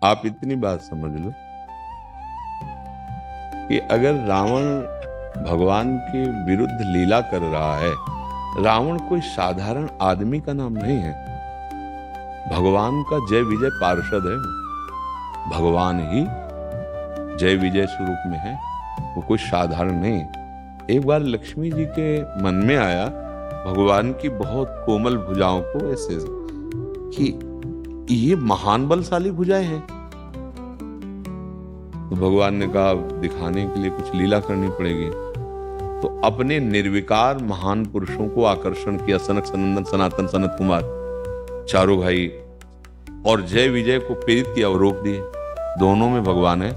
आप इतनी बात समझ लो कि अगर रावण भगवान के विरुद्ध लीला कर रहा है, रावण कोई साधारण आदमी का नाम नहीं है। भगवान का जय विजय पार्षद है वो। भगवान ही जय विजय स्वरूप में है, वो कोई साधारण नहीं। एक बार लक्ष्मी जी के मन में आया भगवान की बहुत कोमल भुजाओं को ऐसे कि ये महान बलशाली भुजाएं हैं। तो भगवान ने कहा दिखाने के लिए कुछ लीला करनी पड़ेगी। तो अपने निर्विकार महान पुरुषों को आकर्षण किया, सनक सनंदन सनातन सनत कुमार चारों भाई, और जय विजय को प्रेरित किया और रोक दिए। दोनों में भगवान है,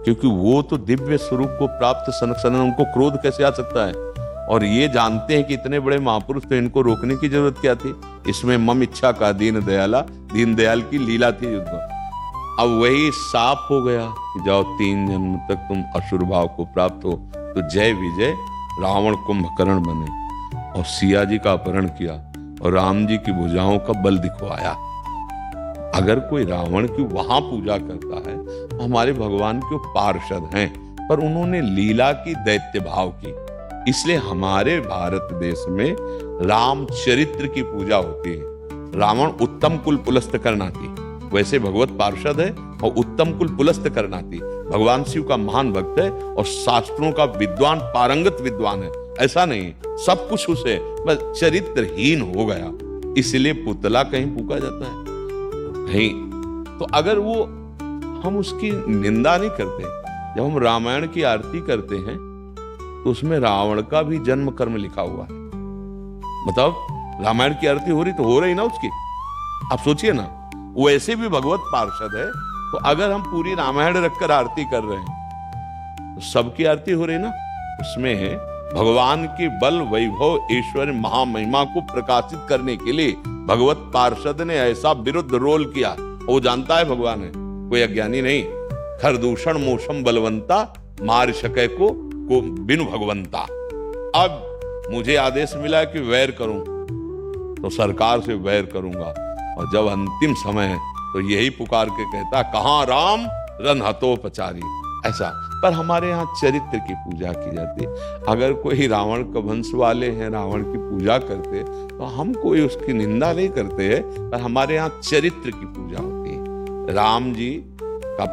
क्योंकि वो तो दिव्य स्वरूप को प्राप्त सनक सनंदन, उनको क्रोध कैसे आ सकता है। और ये जानते हैं कि इतने बड़े महापुरुष, तो इनको रोकने की जरूरत क्या थी। इसमें मम इच्छा का दीन दयाला, दीन दयाल की लीला थी युद्ध। अब वही साफ हो गया कि जाओ 3 जन्म तक तुम असुर भाव को प्राप्त हो। तो जय विजय रावण कुंभकर्ण बने और सिया जी का अपहरण किया और राम जी की भुजाओं का बल दिखवाया। अगर कोई रावण की वहां पूजा करता है तो हमारे भगवान के पार्षद हैं, पर उन्होंने लीला की, दैत्य भाव की। इसलिए हमारे भारत देश में राम चरित्र की पूजा होती है। रावण उत्तम कुल पुलस्त करनाती, वैसे भगवत पार्षद है और उत्तम कुल पुलस्त करनाती। भगवान शिव का महान भक्त है और शास्त्रों का विद्वान, पारंगत विद्वान है। ऐसा नहीं सब कुछ उसे, बस चरित्रहीन हो गया, इसलिए पुतला कहीं फूका जाता है कहीं। तो अगर वो, हम उसकी निंदा नहीं करते। जब हम रामायण की आरती करते हैं तो उसमें रावण का भी जन्म कर्म लिखा हुआ है। मतलब रामायण की आरती हो रही तो हो रही ना उसकी, आप सोचिए ना। वो ऐसे भी भगवत पार्षद है, तो अगर हम पूरी रामायण रखकर आरती कर रहे हैं तो सबकी आरती हो रही ना। उसमें है भगवान के बल, वैभव, ऐश्वर्य, महामहिमा को प्रकाशित करने के लिए भगवत पार्षद ने ऐसा विरुद्ध रोल किया। वो जानता है भगवान है, कोई अज्ञानी नहीं। खरदूषण मोशम बलवंता, मार सके को बिनु भगवंता। अब मुझे आदेश मिला कि वैर करूं तो सरकार से वैर करूंगा, और जब अंतिम समय है तो यही पुकार के कहता कहां राम रन हतोपचारी, ऐसा। पर हमारे यहाँ चरित्र की पूजा की जाती है। अगर कोई रावण का वंश वाले हैं, रावण की पूजा करते, तो हम कोई उसकी निंदा नहीं करते हैं, पर हमारे यहाँ चरित्र की पूजा होती है। राम जी का